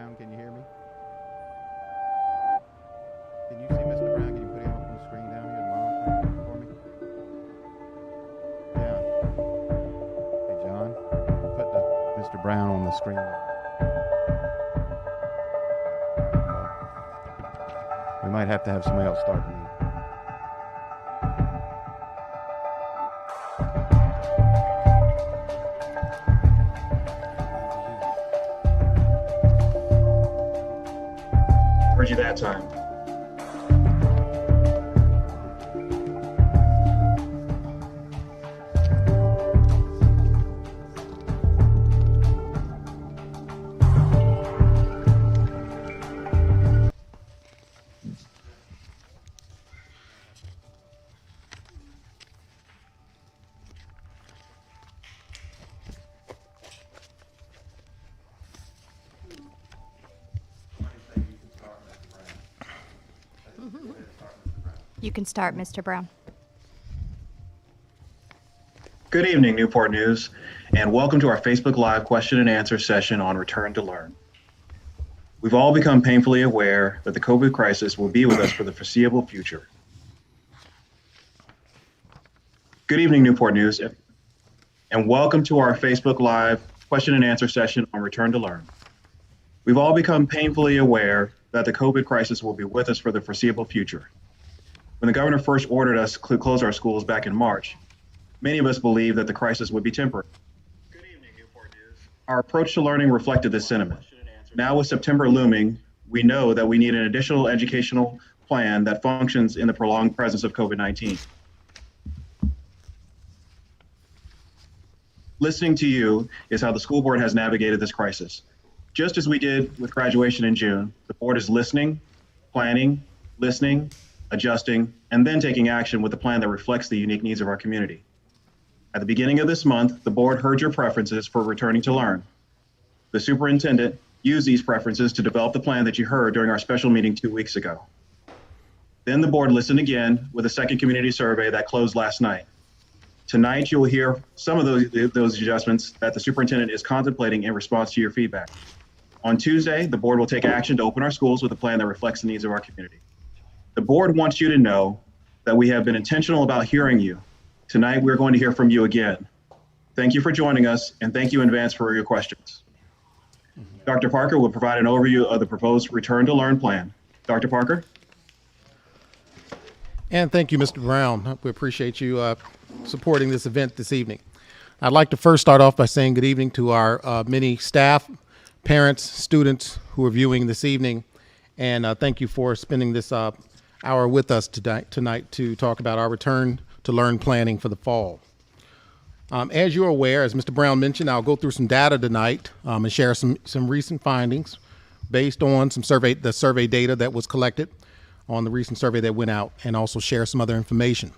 Brown, can you hear me? Can you see Mr. Brown? Can you put him up on the screen down here for me? Yeah. Hey, John, put Mr. Brown on the screen. We might have to have somebody else start the meeting. Heard you that time. You can start, Mr. Brown. Good evening, Newport News, and welcome to our Facebook Live question and answer session on Return to Learn. We've all become painfully aware that the COVID crisis will be with us for the foreseeable future. Good evening, Newport News, and welcome to our Facebook Live question and answer session on Return to Learn. We've all become painfully aware that the COVID crisis will be with us for the foreseeable future. When the governor first ordered us to close our schools back in March, many of us believed that the crisis would be temporary. Good evening, Newport News. Our approach to learning reflected this sentiment. Now with September looming, we know that we need an additional educational plan that functions in the prolonged presence of COVID-19. Listening to you is how the school board has navigated this crisis. Just as we did with graduation in June, the board is listening, planning, adjusting, and then taking action with a plan that reflects the unique needs of our community. At the beginning of this month, the board heard your preferences for returning to learn. The superintendent used these preferences to develop the plan that you heard during our special meeting 2 weeks ago. Then the board listened again with a second community survey that closed last night. Tonight, you will hear some of those adjustments that the superintendent is contemplating in response to your feedback. On Tuesday, the board will take action to open our schools with a plan that reflects the needs of our community. The board wants you to know that we have been intentional about hearing you. Tonight, we're going to hear from you again. Thank you for joining us, and thank you in advance for your questions. Dr. Parker will provide an overview of the proposed Return to Learn plan. Dr. Parker? And thank you, Mr. Brown. We appreciate you supporting this event this evening. I'd like to first start off by saying good evening to our many staff, parents, students who are viewing this evening, and thank you for spending this hour with us tonight to talk about our Return to Learn planning for the fall. As you're aware, as Mr. Brown mentioned, I'll go through some data tonight and share some recent findings based on the survey data that was collected on the recent survey that went out, and also share some other information.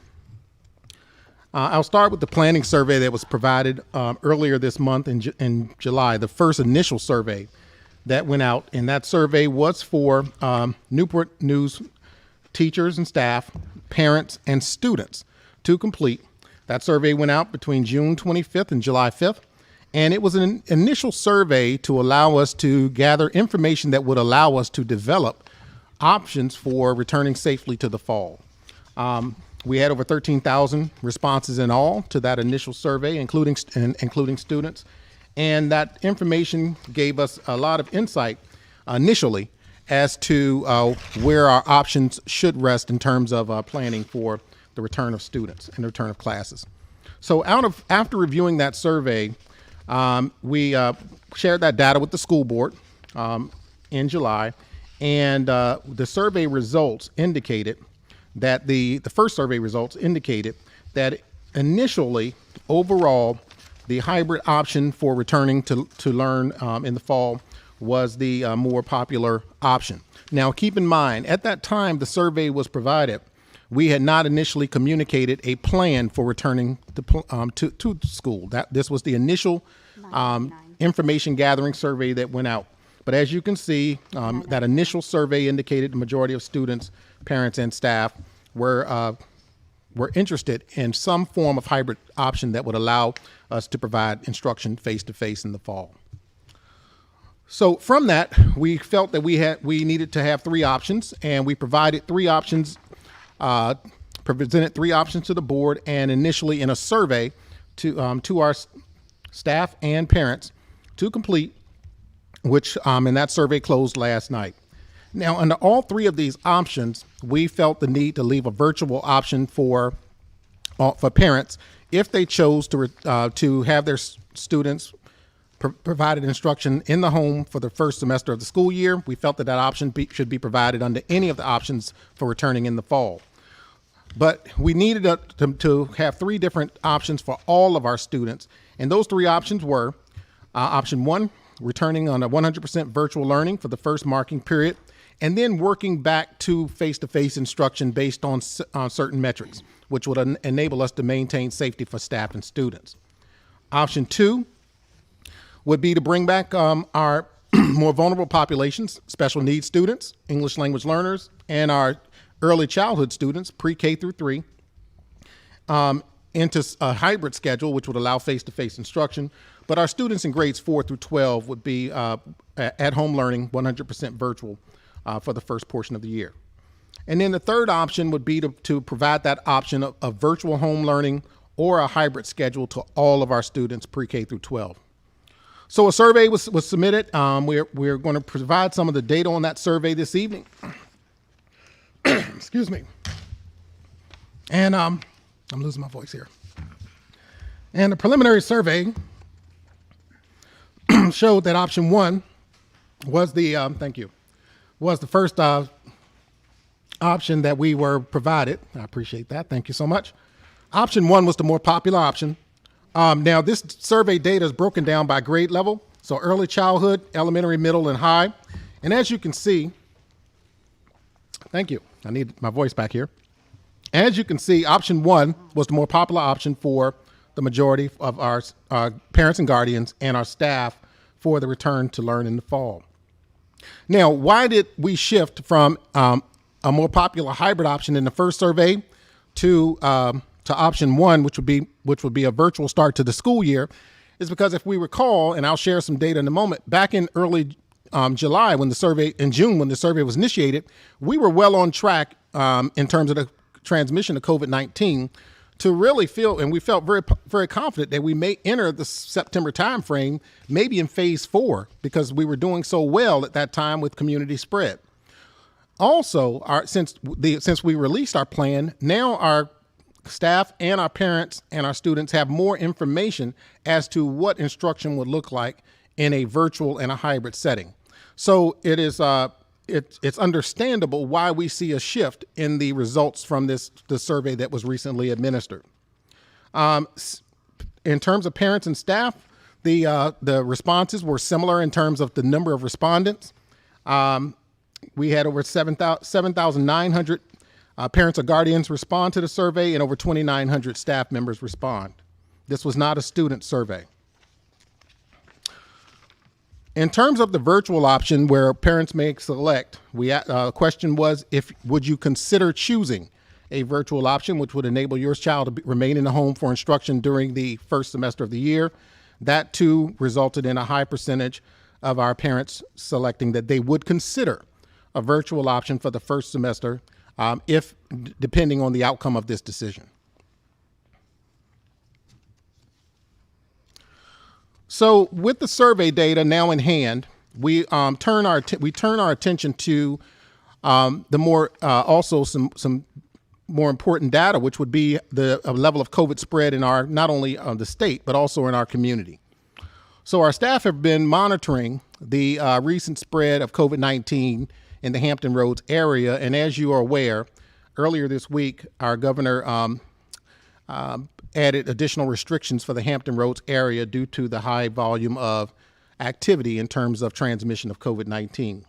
I'll start with the planning survey that was provided earlier this month in July, the first initial survey that went out, and that survey was for Newport News teachers and staff, parents, and students to complete. That survey went out between June 25th and July 5th, and it was an initial survey to allow us to gather information that would allow us to develop options for returning safely to the fall. We had over 13,000 responses in all to that initial survey, including students, and that information gave us a lot of insight initially as to where our options should rest in terms of planning for the return of students and the return of classes. So after reviewing that survey, we shared that data with the school board in July, and the survey results indicated that the first survey results indicated that initially, overall, the hybrid option for returning to learn in the fall was the more popular option. Now, keep in mind, at that time the survey was provided, we had not initially communicated a plan for returning to school. This was the initial information gathering survey that went out. But as you can see, that initial survey indicated the majority of students, parents, and staff were interested in some form of hybrid option that would allow us to provide instruction face-to-face in the fall. So from that, we felt that we needed to have three options, and we provided three options, presented three options to the board, and initially in a survey to our staff and parents to complete, which and that survey closed last night. Now, under all three of these options, we felt the need to leave a virtual option for parents if they chose to have their students provided instruction in the home for the first semester of the school year. We felt that option should be provided under any of the options for returning in the fall. But we needed to have three different options for all of our students. And those three options were option one, returning on a 100% virtual learning for the first marking period, and then working back to face-to-face instruction based on certain metrics, which would enable us to maintain safety for staff and students. Option two would be to bring back our more vulnerable populations, special needs students, English language learners, and our early childhood students, pre-K through 3, into a hybrid schedule, which would allow face-to-face instruction. But our students in grades 4 through 12 would be at-home learning, 100% virtual for the first portion of the year. And then the third option would be to provide that option of virtual home learning or a hybrid schedule to all of our students pre-K through 12. So a survey was submitted. We're going to provide some of the data on that survey this evening. Excuse me. And I'm losing my voice here. And the preliminary survey showed that option one was the first option that we were provided. I appreciate that. Thank you so much. Option one was the more popular option. Now, this survey data is broken down by grade level, so early childhood, elementary, middle, and high. And as you can see, thank you. I need my voice back here. As you can see, option one was the more popular option for the majority of our parents and guardians and our staff for the return to learn in the fall. Now, why did we shift from a more popular hybrid option in the first survey to option one, which would be a virtual start to the school year, is because if we recall, and I'll share some data in a moment, back in early July in June when the survey was initiated, we were well on track in terms of the transmission of COVID-19 to really feel, and we felt very, very confident that we may enter the September timeframe, maybe in phase 4, because we were doing so well at that time with community spread. Also, since we released our plan, now our staff and our parents and our students have more information as to what instruction would look like in a virtual and a hybrid setting. So it is it's understandable why we see a shift in the results from the survey that was recently administered. In terms of parents and staff, the responses were similar in terms of the number of respondents. We had over 7,900 parents or guardians respond to the survey, and over 2,900 staff members respond. This was not a student survey. In terms of the virtual option where parents may select, the question was, would you consider choosing a virtual option which would enable your child to remain in the home for instruction during the first semester of the year? That too resulted in a high percentage of our parents selecting that they would consider a virtual option for the first semester depending on the outcome of this decision. So with the survey data now in hand, we turn our attention to the more also some more important data, which would be the level of COVID spread in our not only the state but also in our community. So our staff have been monitoring the recent spread of COVID-19 in the Hampton Roads area, and as you are aware, earlier this week our governor added additional restrictions for the Hampton Roads area due to the high volume of activity in terms of transmission of COVID-19.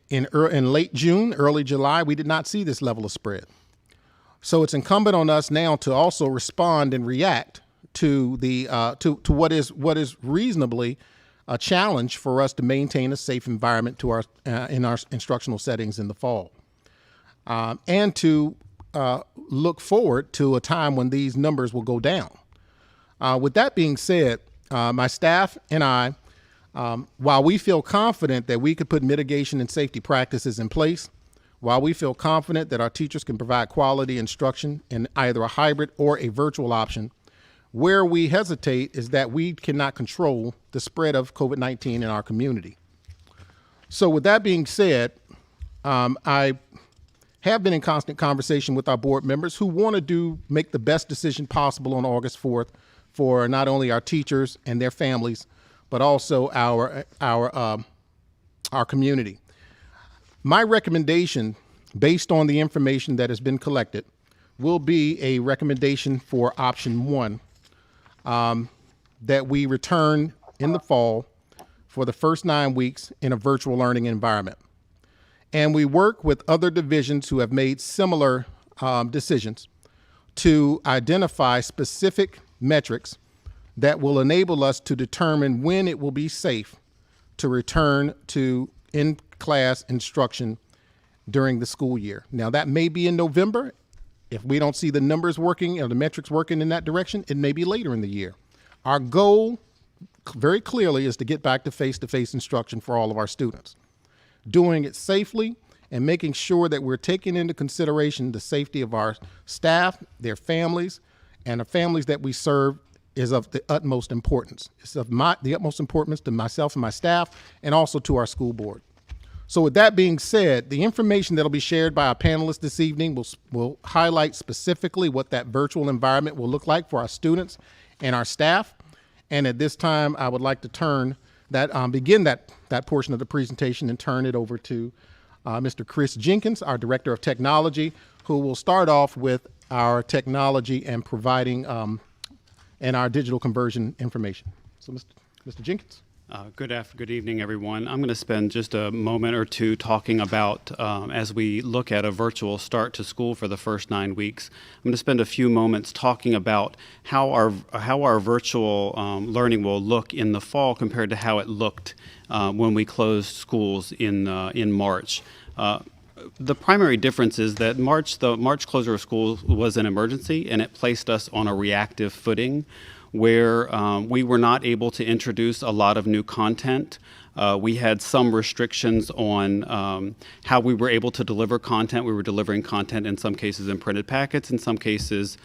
In late June, early July, we did not see this level of spread. So it's incumbent on us now to also respond and react to what is reasonably a challenge for us to maintain a safe environment in our instructional settings in the fall, and to look forward to a time when these numbers will go down. With that being said, my staff and I While we feel confident that we could put mitigation and safety practices in place, while we feel confident that our teachers can provide quality instruction in either a hybrid or a virtual option, where we hesitate is that we cannot control the spread of COVID-19 in our community. So with that being said, I have been in constant conversation with our board members who want to make the best decision possible on August 4th for not only our teachers and their families, but also our community. My recommendation, based on the information that has been collected, will be a recommendation for option 1, that we return in the fall for the first 9 weeks in a virtual learning environment. And we work with other divisions who have made similar decisions to identify specific metrics that will enable us to determine when it will be safe to return to in-class instruction during the school year. Now, that may be in November. If we don't see the numbers working or the metrics working in that direction, it may be later in the year. Our goal, very clearly, is to get back to face-to-face instruction for all of our students. Doing it safely and making sure that we're taking into consideration the safety of our staff, their families, and the families that we serve is of the utmost importance. It's of the utmost importance to myself and my staff, and also to our school board. So with that being said, the information that will be shared by our panelists this evening will highlight specifically what that virtual environment will look like for our students and our staff. And at this time, I would like to begin that portion of the presentation and turn it over to Mr. Chris Jenkins, our Director of Technology, who will start off with our technology and providing and our digital conversion information. So, Mr. Jenkins. Good evening, everyone. I'm going to spend just a moment or two talking about, as we look at a virtual start to school for the first 9 weeks, I'm going to spend a few moments talking about how our virtual learning will look in the fall compared to how it looked when we closed schools in March. The primary difference is that the March closure of schools was an emergency, and it placed us on a reactive footing where we were not able to introduce a lot of new content. We had some restrictions on how we were able to deliver content. We were delivering content in some cases in printed packets, in some cases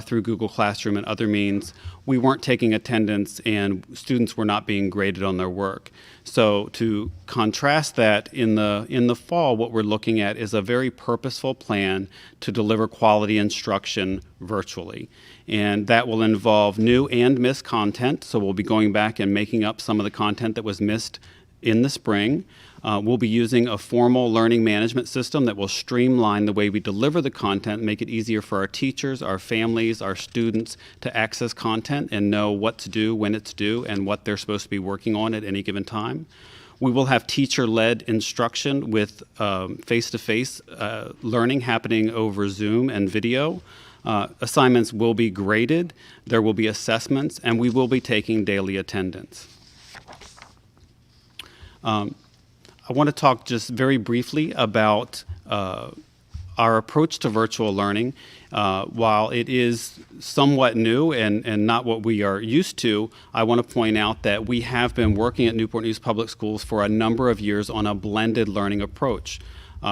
through Google Classroom and other means. We weren't taking attendance, and students were not being graded on their work. So to contrast that, in the fall, what we're looking at is a very purposeful plan to deliver quality instruction virtually. And that will involve new and missed content. So we'll be going back and making up some of the content that was missed in the spring. We'll be using a formal learning management system that will streamline the way we deliver the content, make it easier for our teachers, our families, our students to access content and know what to do, when it's due, and what they're supposed to be working on at any given time. We will have teacher-led instruction with face-to-face learning happening over Zoom and video. Assignments will be graded, there will be assessments, and we will be taking daily attendance. I want to talk just very briefly about our approach to virtual learning. While it is somewhat new and not what we are used to, I want to point out that we have been working at Newport News Public Schools for a number of years on a blended learning approach.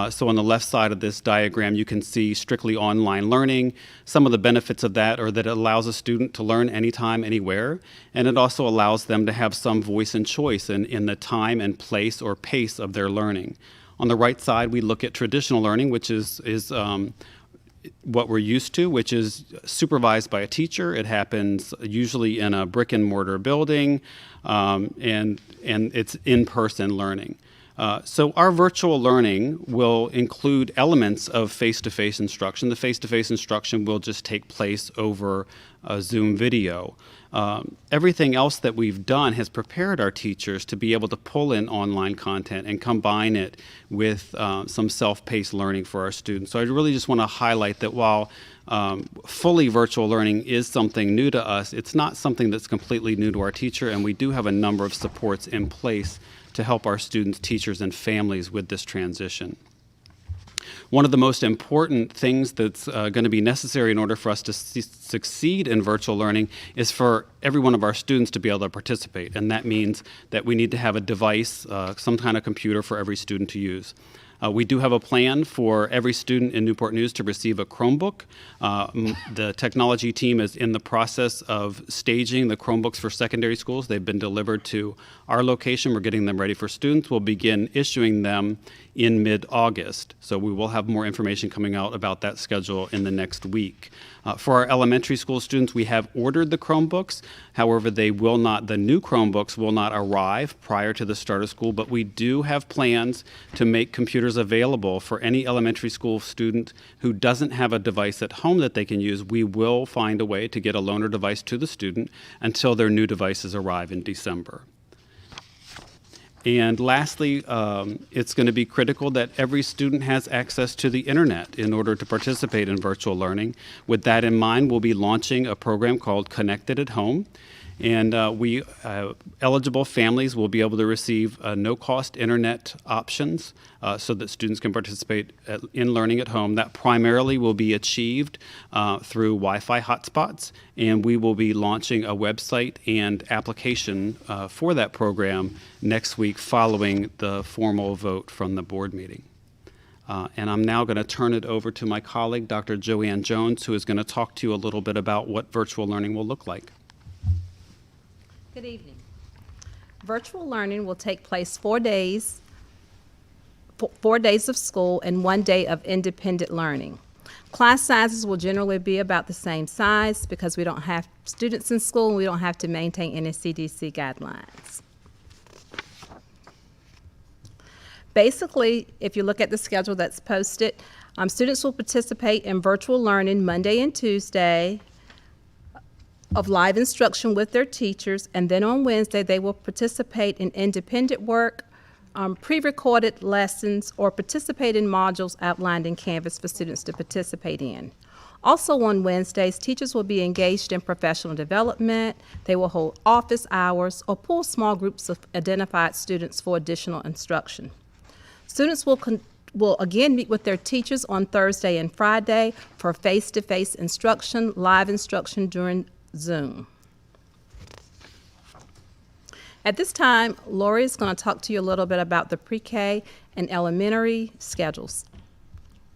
So on the left side of this diagram, you can see strictly online learning. Some of the benefits of that are that it allows a student to learn anytime, anywhere, and it also allows them to have some voice and choice in the time and place or pace of their learning. On the right side, we look at traditional learning, which is what we're used to, which is supervised by a teacher. It happens usually in a brick and mortar building, and it's in-person learning. So our virtual learning will include elements of face-to-face instruction. The face-to-face instruction will just take place over a Zoom video. Everything else that we've done has prepared our teachers to be able to pull in online content and combine it with some self-paced learning for our students. So I really just want to highlight that while fully virtual learning is something new to us, it's not something that's completely new to our teacher, and we do have a number of supports in place to help our students, teachers, and families with this transition. One of the most important things that's going to be necessary in order for us to succeed in virtual learning is for every one of our students to be able to participate. And that means that we need to have a device, some kind of computer for every student to use. We do have a plan for every student in Newport News to receive a Chromebook. The technology team is in the process of staging the Chromebooks for secondary schools. They've been delivered to our location. We're getting them ready for students. We'll begin issuing them in mid-August. So we will have more information coming out about that schedule in the next week. For our elementary school students, we have ordered the Chromebooks. However, the new Chromebooks will not arrive prior to the start of school, but we do have plans to make computers available for any elementary school student who doesn't have a device at home that they can use. We will find a way to get a loaner device to the student until their new devices arrive in December. And lastly, it's going to be critical that every student has access to the internet in order to participate in virtual learning. With that in mind, we'll be launching a program called Connected at Home. And eligible families will be able to receive no-cost internet options so that students can participate in learning at home. That primarily will be achieved through Wi-Fi hotspots, and we will be launching a website and application for that program next week following the formal vote from the board meeting. And I'm now going to turn it over to my colleague, Dr. Joanne Jones, who is going to talk to you a little bit about what virtual learning will look like. Good evening. Virtual learning will take place 4 days, 4 days of school and 1 day of independent learning. Class sizes will generally be about the same size because we don't have students in school and we don't have to maintain any CDC guidelines. Basically, if you look at the schedule that's posted, students will participate in virtual learning Monday and Tuesday of live instruction with their teachers, and then on Wednesday they will participate in independent work, pre-recorded lessons, or participate in modules outlined in Canvas for students to participate in. Also on Wednesdays, teachers will be engaged in professional development, they will hold office hours, or pull small groups of identified students for additional instruction. Students will again meet with their teachers on Thursday and Friday for face-to-face instruction, live instruction during Zoom. At this time, Lori is going to talk to you a little bit about the pre-K and elementary schedules.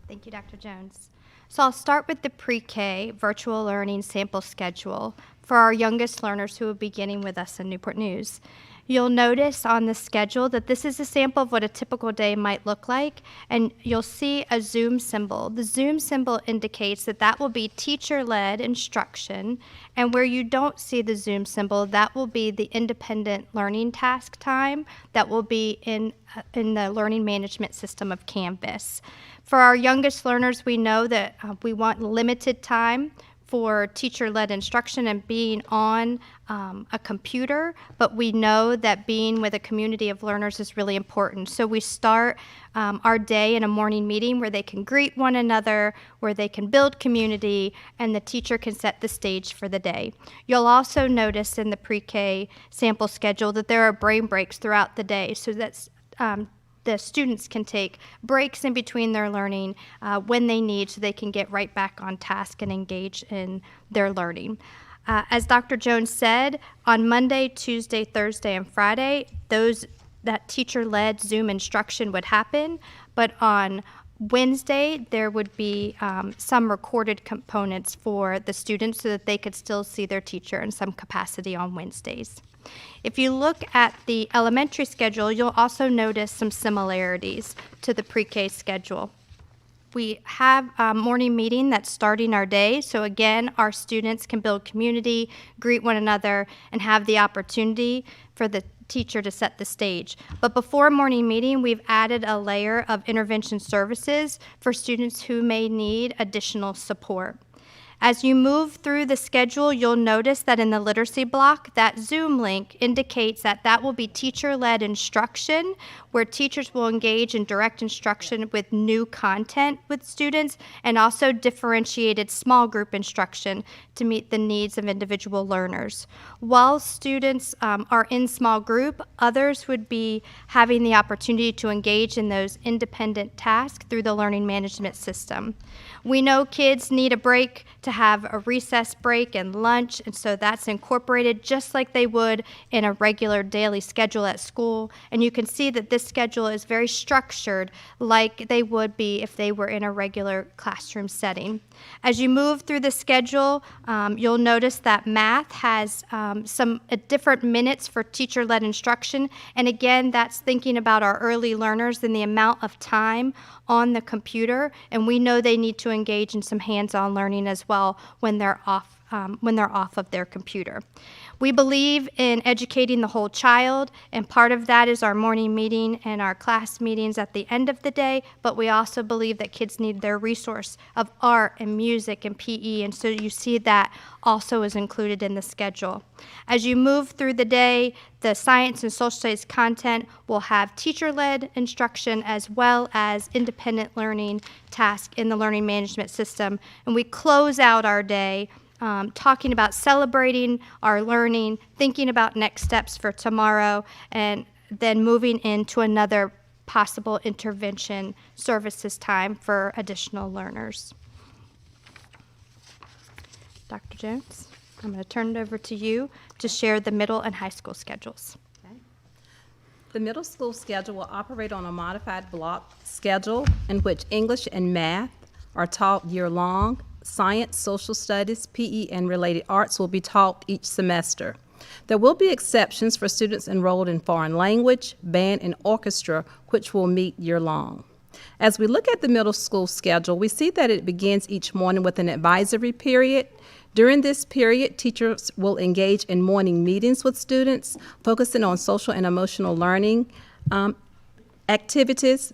Thank you, Dr. Jones. So I'll start with the pre-K virtual learning sample schedule for our youngest learners who will be beginning with us in Newport News. You'll notice on the schedule that this is a sample of what a typical day might look like, and you'll see a Zoom symbol. The Zoom symbol indicates that that will be teacher-led instruction, and where you don't see the Zoom symbol, that will be the independent learning task time that will be in the learning management system of Canvas. For our youngest learners, we know that we want limited time for teacher-led instruction and being on a computer, but we know that being with a community of learners is really important. So we start our day in a morning meeting where they can greet one another, where they can build community, and the teacher can set the stage for the day. You'll also notice in the pre-K sample schedule that there are brain breaks throughout the day, so that's the students can take breaks in between their learning when they need so they can get right back on task and engage in their learning. As Dr. Jones said, on Monday, Tuesday, Thursday, and Friday, that teacher-led Zoom instruction would happen, but on Wednesday, there would be some recorded components for the students so that they could still see their teacher in some capacity on Wednesdays. If you look at the elementary schedule, you'll also notice some similarities to the pre-K schedule. We have a morning meeting that's starting our day, so again, our students can build community, greet one another, and have the opportunity for the teacher to set the stage. But before morning meeting, we've added a layer of intervention services for students who may need additional support. As you move through the schedule, you'll notice that in the literacy block, that Zoom link indicates that that will be teacher-led instruction, where teachers will engage in direct instruction with new content with students, and also differentiated small group instruction to meet the needs of individual learners. While students are in small group, others would be having the opportunity to engage in those independent tasks through the learning management system. We know kids need a break to have a recess break and lunch, and so that's incorporated just like they would in a regular daily schedule at school. And you can see that this schedule is very structured like they would be if they were in a regular classroom setting. As you move through the schedule, you'll notice that math has some different minutes for teacher-led instruction. And again, that's thinking about our early learners and the amount of time on the computer. And we know they need to engage in some hands-on learning as well when they're off of their computer. We believe in educating the whole child, and part of that is our morning meeting and our class meetings at the end of the day, but we also believe that kids need their resource of art and music and PE, and so you see that also is included in the schedule. As you move through the day, the science and social studies content will have teacher-led instruction as well as independent learning tasks in the learning management system, and we close out our day talking about celebrating our learning, thinking about next steps for tomorrow, and then moving into another possible intervention services time for additional learners. Dr. Jones, I'm going to turn it over to you to share the middle and high school schedules. The middle school schedule will operate on a modified block schedule in which English and math are taught year-long. Science, social studies, PE, and related arts will be taught each semester. There will be exceptions for students enrolled in foreign language, band, and orchestra, which will meet year-long. As we look at the middle school schedule, we see that it begins each morning with an advisory period. During this period, teachers will engage in morning meetings with students, focusing on social and emotional learning activities,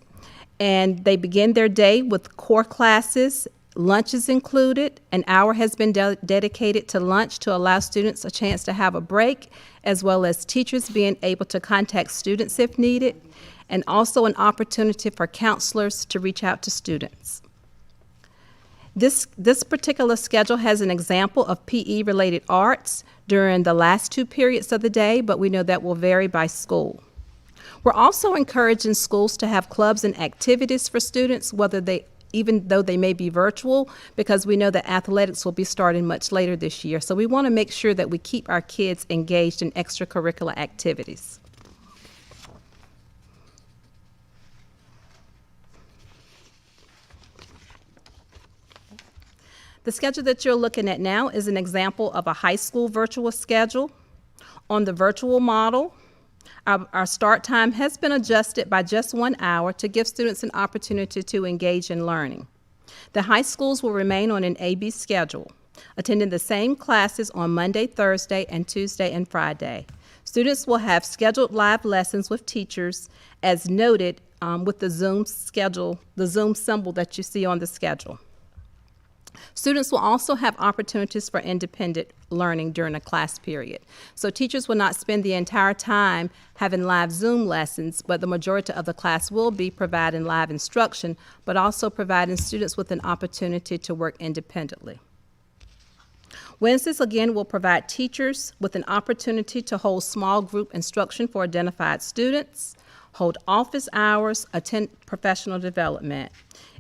and they begin their day with core classes. Lunch is included. An hour has been dedicated to lunch to allow students a chance to have a break, as well as teachers being able to contact students if needed, and also an opportunity for counselors to reach out to students. This particular schedule has an example of PE-related arts during the last 2 periods of the day, but we know that will vary by school. We're also encouraging schools to have clubs and activities for students, even though they may be virtual, because we know that athletics will be starting much later this year. So we want to make sure that we keep our kids engaged in extracurricular activities. The schedule that you're looking at now is an example of a high school virtual schedule. On the virtual model, our start time has been adjusted by just 1 hour to give students an opportunity to engage in learning. The high schools will remain on an AB schedule, attending the same classes on Monday, Thursday, and Tuesday and Friday. Students will have scheduled live lessons with teachers as noted with the Zoom schedule, the Zoom symbol that you see on the schedule. Students will also have opportunities for independent learning during a class period. So teachers will not spend the entire time having live Zoom lessons, but the majority of the class will be providing live instruction, but also providing students with an opportunity to work independently. Wednesdays, again, will provide teachers with an opportunity to hold small group instruction for identified students, hold office hours, attend professional development.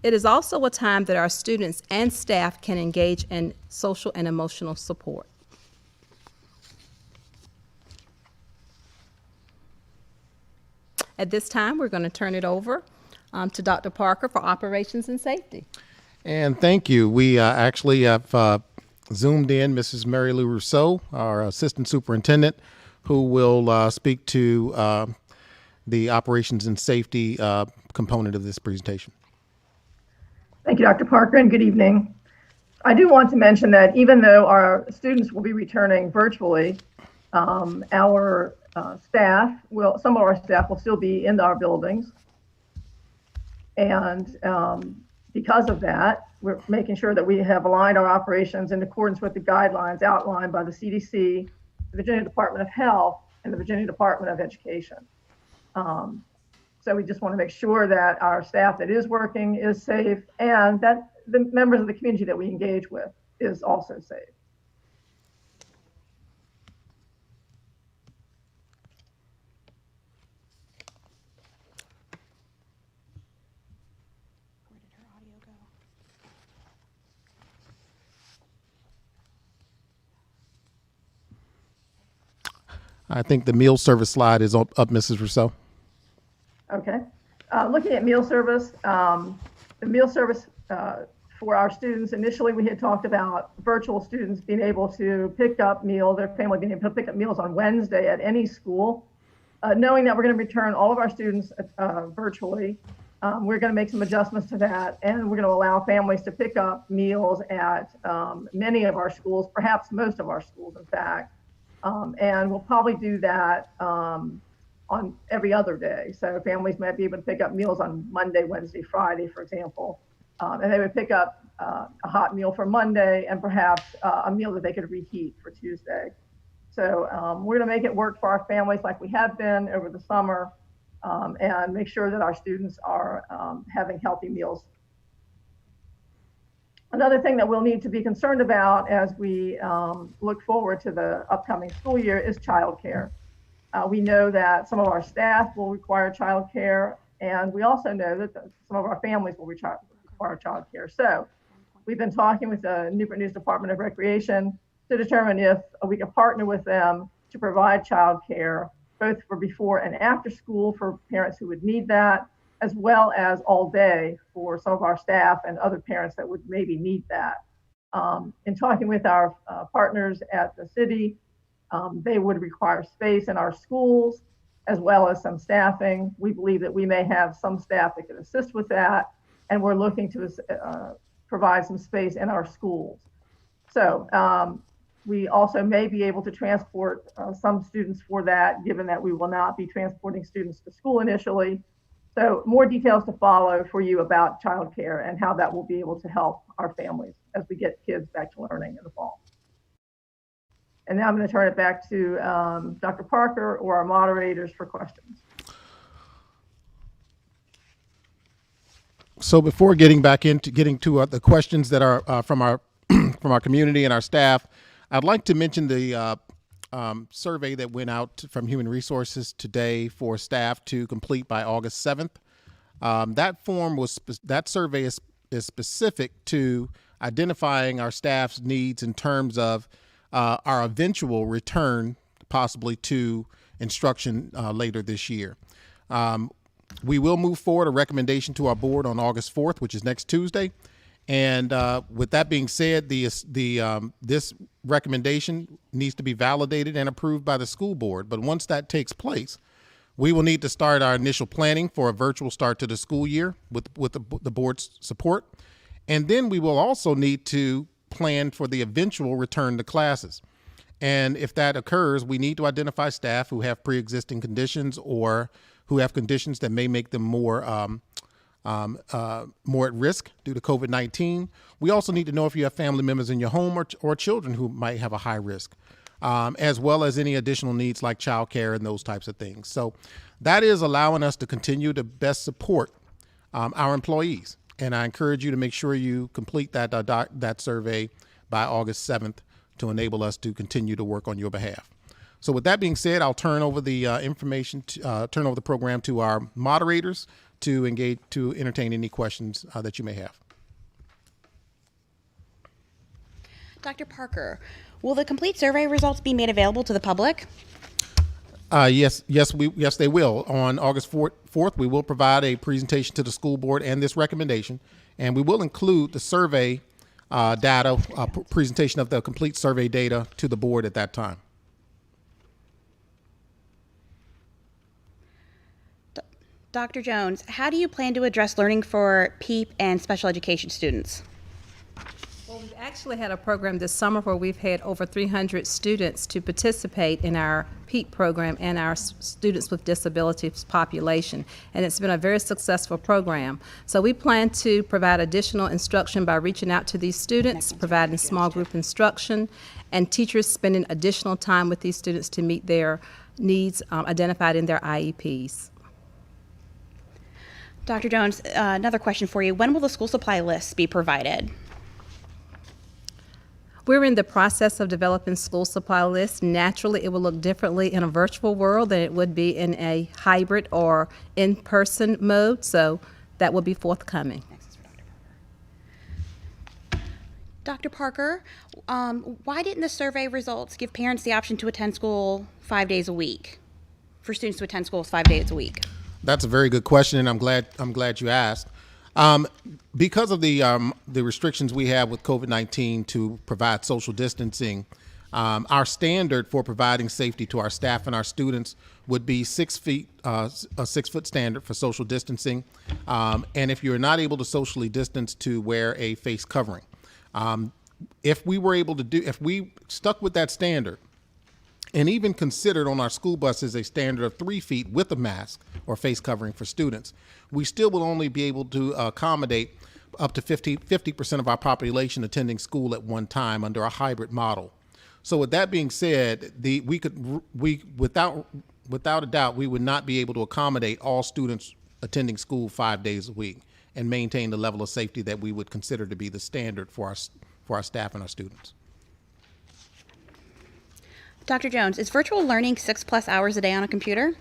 It is also a time that our students and staff can engage in social and emotional support. At this time, we're going to turn it over to Dr. Parker for operations and safety. And thank you. We actually have Zoomed in Mrs. Mary Lou Rousseau, our assistant superintendent, who will speak to the operations and safety component of this presentation. Thank you, Dr. Parker, and good evening. I do want to mention that even though our students will be returning virtually, our some of our staff will still be in our buildings. And Because of that, we're making sure that we have aligned our operations in accordance with the guidelines outlined by the CDC, the Virginia Department of Health, and the Virginia Department of Education. So we just want to make sure that our staff that is working is safe and that the members of the community that we engage with is also safe. I think the meal service slide is up, Mrs. Rousseau. Okay. Looking at meal service, the meal service for our students, initially we had talked about virtual students being able to pick up meals, their family being able to pick up meals on Wednesday at any school. Knowing that we're going to return all of our students virtually, we're going to make some adjustments to that, and we're going to allow families to pick up meals at many of our schools, perhaps most of our schools, in fact. And we'll probably do that on every other day. So families might be able to pick up meals on Monday, Wednesday, Friday, for example. And they would pick up a hot meal for Monday and perhaps a meal that they could reheat for Tuesday. So we're going to make it work for our families like we have been over the summer, and make sure that our students are having healthy meals. Another thing that we'll need to be concerned about as we look forward to the upcoming school year is childcare. We know that some of our staff will require childcare, and we also know that some of our families will require childcare. So we've been talking with the Newport News Department of Recreation to determine if we can partner with them to provide childcare, both for before and after school for parents who would need that, as well as all day for some of our staff and other parents that would maybe need that. In talking with our partners at the city, they would require space in our schools, as well as some staffing. We believe that we may have some staff that could assist with that, and we're looking to provide some space in our schools. So we also may be able to transport some students for that, given that we will not be transporting students to school initially. So more details to follow for you about childcare and how that will be able to help our families as we get kids back to learning in the fall. And now I'm going to turn it back to Dr. Parker or our moderators for questions. So before getting to the questions that are from our from our community and our staff, I'd like to mention the survey that went out from Human Resources today for staff to complete by August 7th. That survey is specific to identifying our staff's needs in terms of our eventual return, possibly to instruction later this year. We will move forward a recommendation to our board on August 4th, which is next Tuesday. And with that being said, this recommendation needs to be validated and approved by the school board. But once that takes place, we will need to start our initial planning for a virtual start to the school year with the board's support. And then we will also need to plan for the eventual return to classes. And if that occurs, we need to identify staff who have pre-existing conditions or who have conditions that may make them more at risk due to COVID-19. We also need to know if you have family members in your home or children who might have a high risk, as well as any additional needs like childcare and those types of things. So that is allowing us to continue to best support our employees. And I encourage you to make sure you complete that survey by August 7th to enable us to continue to work on your behalf. So with that being said, I'll turn over the turn over the program to our moderators to entertain any questions that you may have. Dr. Parker, will the complete survey results be made available to the public? Yes, they will. On August 4th, we will provide a presentation to the school board and this recommendation, and we will include the survey data, presentation of the complete survey data to the board at that time. Dr. Jones, how do you plan to address learning for PEEP and special education students? Well, We've actually had a program this summer where we've had over 300 students to participate in our PEAP program and our students with disabilities population, and it's been a very successful program. So we plan to provide additional instruction by reaching out to these students, providing small group instruction, and teachers spending additional time with these students to meet their needs identified in their IEPs. Dr. Jones, another question for you. When will the school supply lists be provided? We're in the process of developing school supply lists. Naturally, it will look differently in a virtual world than it would be in a hybrid or in-person mode, so that will be forthcoming. Dr. Parker, why didn't the survey results give parents the option to attend school 5 days a week, for students to attend schools 5 days a week? That's a very good question, and I'm glad you asked. Because of the restrictions we have with COVID-19 to provide social distancing, our standard for providing safety to our staff and our students would be 6 feet, a 6-foot standard for social distancing, and if you're not able to socially distance, to wear a face covering. If we stuck with that standard, and even considered on our school buses a standard of 3 feet with a mask or face covering for students, we still will only be able to accommodate up to 50% of our population attending school at one time under a hybrid model. So with that being said, without a doubt, we would not be able to accommodate all students attending school 5 days a week and maintain the level of safety that we would consider to be the standard for our staff and our students. Dr. Jones, is virtual learning 6+ hours a day on a computer?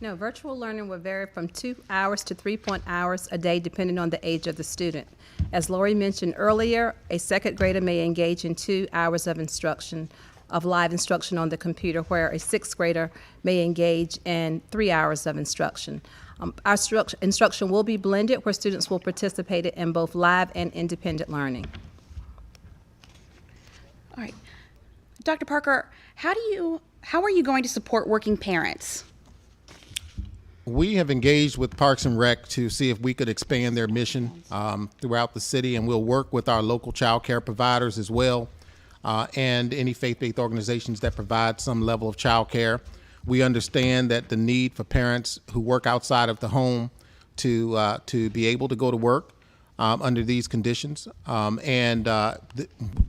No, virtual learning will vary from 2 hours to 3 hours a day depending on the age of the student. As Lori mentioned earlier, a second grader may engage in 2 hours of instruction, of live instruction on the computer, where a sixth grader may engage in 3 hours of instruction. Our instruction will be blended, where students will participate in both live and independent learning. All right. Dr. Parker, how are you going to support working parents? We have engaged with Parks and Rec to see if we could expand their mission throughout the city, and we'll work with our local child care providers as well, and any faith-based organizations that provide some level of child care. We understand that the need for parents who work outside of the home to be able to go to work under these conditions, and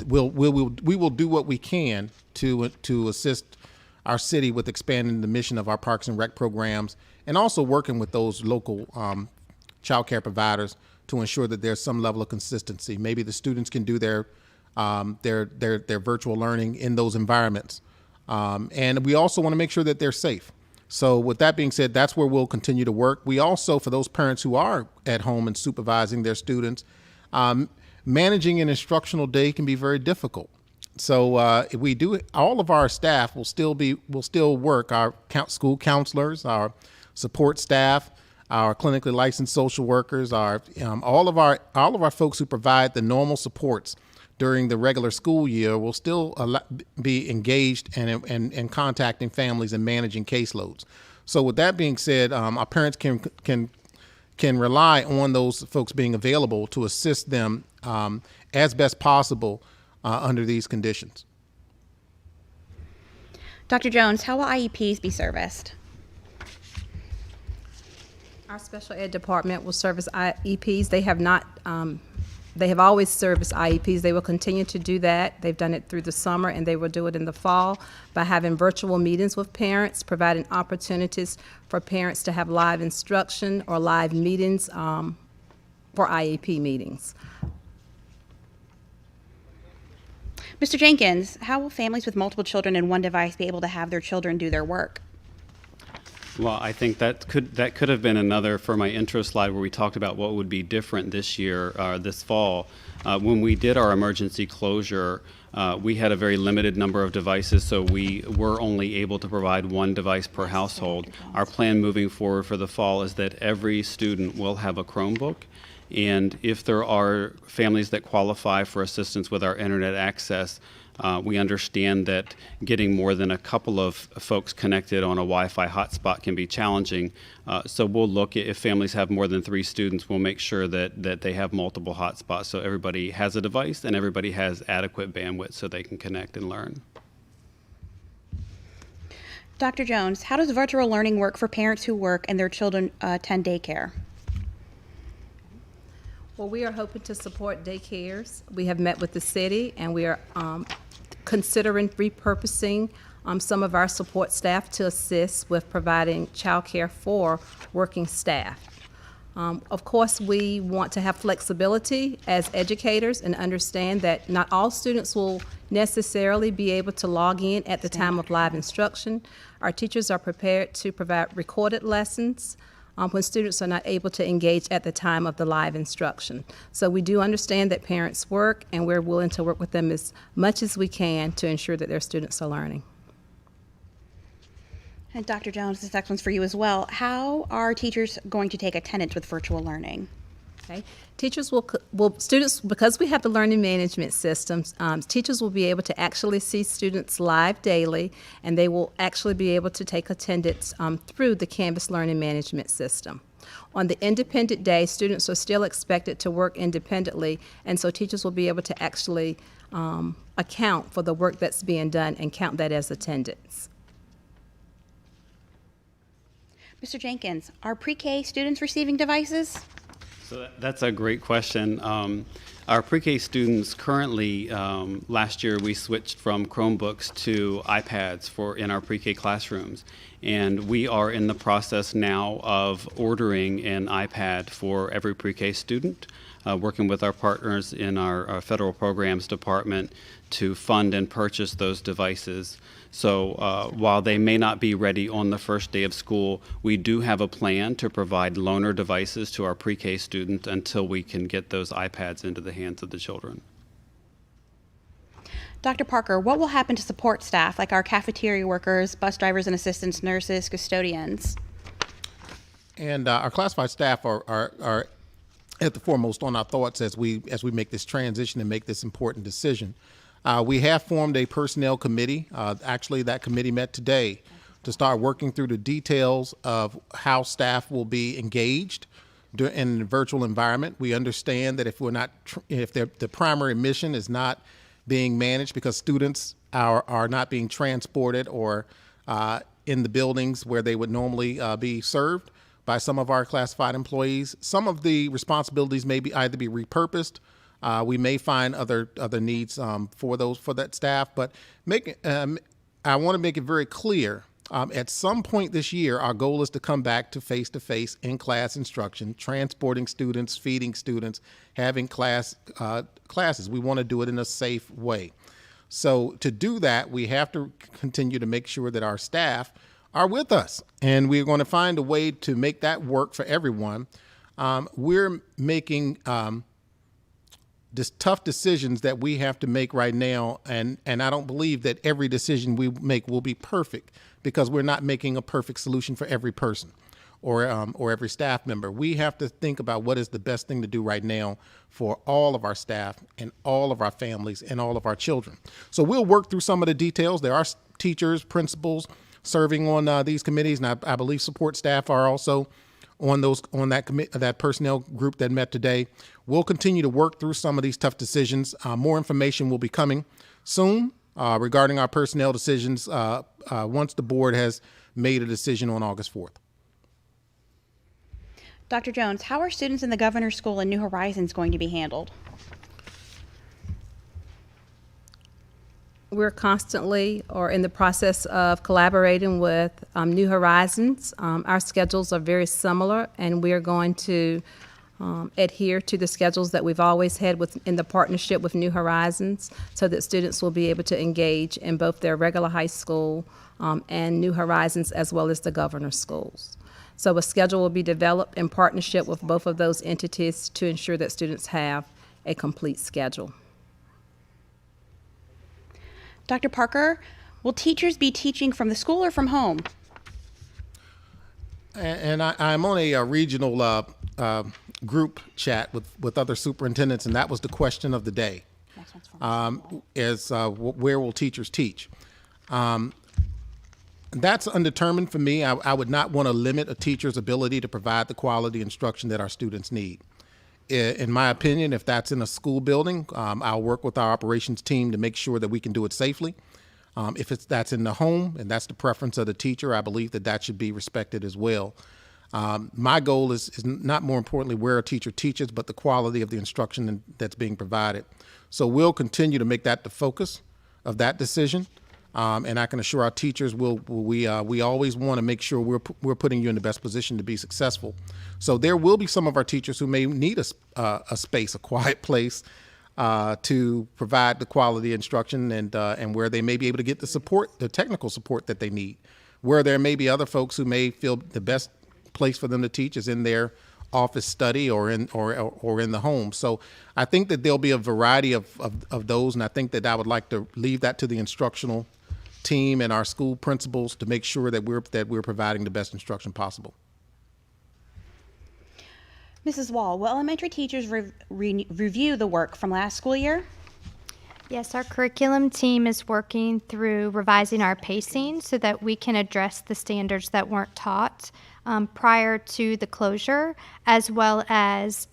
we will do what we can to assist our city with expanding the mission of our Parks and Rec programs, and also working with those local child care providers to ensure that there's some level of consistency. Maybe the students can do their virtual learning in those environments, and we also want to make sure that they're safe. So with that being said, that's where we'll continue to work. We also, for those parents who are at home and supervising their students, managing an instructional day can be very difficult. So if we do, all of our staff will still work. Our school counselors, our support staff, our clinically licensed social workers, all of our folks who provide the normal supports during the regular school year will still be engaged and contacting families and managing caseloads. So with that being said, our parents can rely on those folks being available to assist them as best possible under these conditions. Dr. Jones, how will IEPs be serviced? Our special ed department will service IEPs. They have always serviced IEPs. They will continue to do that. They've done it through the summer, and they will do it in the fall by having virtual meetings with parents, providing opportunities for parents to have live instruction or live meetings for IEP meetings. Mr. Jenkins, how will families with multiple children and one device be able to have their children do their work? Well, I think that could have been another for my intro slide where we talked about what would be different this year, this fall. When we did our emergency closure, we had a very limited number of devices, so we were only able to provide one device per household. Our plan moving forward for the fall is that every student will have a Chromebook, and if there are families that qualify for assistance with our internet access, We understand that getting more than a couple of folks connected on a Wi-Fi hotspot can be challenging. So we'll look at if families have more than 3 students, we'll make sure that they have multiple hotspots so everybody has a device and everybody has adequate bandwidth so they can connect and learn. Dr. Jones, how does virtual learning work for parents who work and their children attend daycare? Well, we are hoping to support daycares. We have met with the city, and we are considering repurposing some of our support staff to assist with providing childcare for working staff. Of course, we want to have flexibility as educators and understand that not all students will necessarily be able to log in at the time of live instruction. Our teachers are prepared to provide recorded lessons when students are not able to engage at the time of the live instruction. So we do understand that parents work, and we're willing to work with them as much as we can to ensure that their students are learning. And Dr. Jones, this next one's for you as well. How are teachers going to take attendance with virtual learning? Okay. Teachers students, because we have the learning management systems, teachers will be able to actually see students live daily, and they will actually be able to take attendance through the Canvas learning management system. On the independent day, students are still expected to work independently, and so teachers will be able to actually account for the work that's being done and count that as attendance. Mr. Jenkins, are pre-K students receiving devices? So that's a great question. Our pre-K students currently, last year we switched from Chromebooks to iPads in our pre-K classrooms. And we are in the process now of ordering an iPad for every pre-K student, working with our partners in our federal programs department to fund and purchase those devices. So while they may not be ready on the first day of school, we do have a plan to provide loaner devices to our pre-K students until we can get those iPads into the hands of the children. Dr. Parker, what will happen to support staff like our cafeteria workers, bus drivers and assistants, nurses, custodians? And our classified staff are at the foremost on our thoughts as we make this transition and make this important decision. We have formed a personnel committee. Actually, that committee met today to start working through the details of how staff will be engaged in the virtual environment. We understand that if the primary mission is not being managed because students are not being transported or in the buildings where they would normally be served by some of our classified employees, some of the responsibilities may either be repurposed. We may find other needs for that staff, but I want to make it very clear. At some point this year, our goal is to come back to face-to-face in-class instruction, transporting students, feeding students, having classes. We want to do it in a safe way. So to do that, we have to continue to make sure that our staff are with us, and we're going to find a way to make that work for everyone. We're making tough decisions that we have to make right now, and I don't believe that every decision we make will be perfect because we're not making a perfect solution for every person or every staff member. We have to think about what is the best thing to do right now for all of our staff and all of our families and all of our children. So we'll work through some of the details. There are teachers, principals serving on these committees, and I believe support staff are also on that personnel group that met today. We'll continue to work through some of these tough decisions. More information will be coming soon regarding our personnel decisions once the board has made a decision on August 4th. Dr. Jones, how are students in the Governor's School and New Horizons going to be handled? We're constantly or in the process of collaborating with New Horizons. Our schedules are very similar, and we are going to adhere to the schedules that we've always had in the partnership with New Horizons so that students will be able to engage in both their regular high school and New Horizons as well as the Governor's schools. So a schedule will be developed in partnership with both of those entities to ensure that students have a complete schedule. Dr. Parker, will teachers be teaching from the school or from home? And I'm on a regional group chat with other superintendents, and that was the question of the day. where will teachers teach? That's undetermined for me. I would not want to limit a teacher's ability to provide the quality instruction that our students need. In my opinion, if that's in a school building, I'll work with our operations team to make sure that we can do it safely. If that's in the home and that's the preference of the teacher, I believe that should be respected as well. My goal is not more importantly where a teacher teaches, but the quality of the instruction that's being provided. So we'll continue to make that the focus of that decision. And I can assure our teachers we always want to make sure we're putting you in the best position to be successful. So there will be some of our teachers who may need a space, a quiet place, to provide the quality instruction and where they may be able to get the technical support that they need. Where there may be other folks who may feel the best place for them to teach is in their office study or in the home. So I think that there'll be a variety of those, and I think that I would like to leave that to the instructional team and our school principals to make sure that we're providing the best instruction possible. Mrs. Wall, will elementary teachers review the work from last school year? Yes, our curriculum team is working through revising our pacing so that we can address the standards that weren't taught prior to the closure, as well as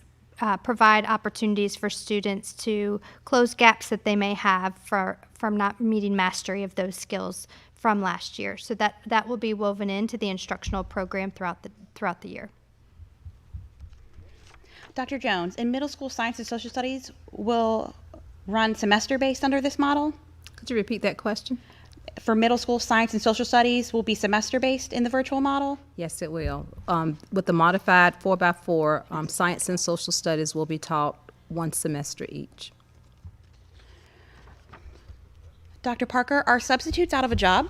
provide opportunities for students to close gaps that they may have from not meeting mastery of those skills from last year. So that will be woven into the instructional program throughout the year. Dr. Jones, in middle school science and social studies will run semester-based under this model? Could you repeat that question? For middle school science and social studies will be semester-based in the virtual model? Yes, it will. With the modified 4x4, science and social studies will be taught one semester each. Dr. Parker, are substitutes out of a job?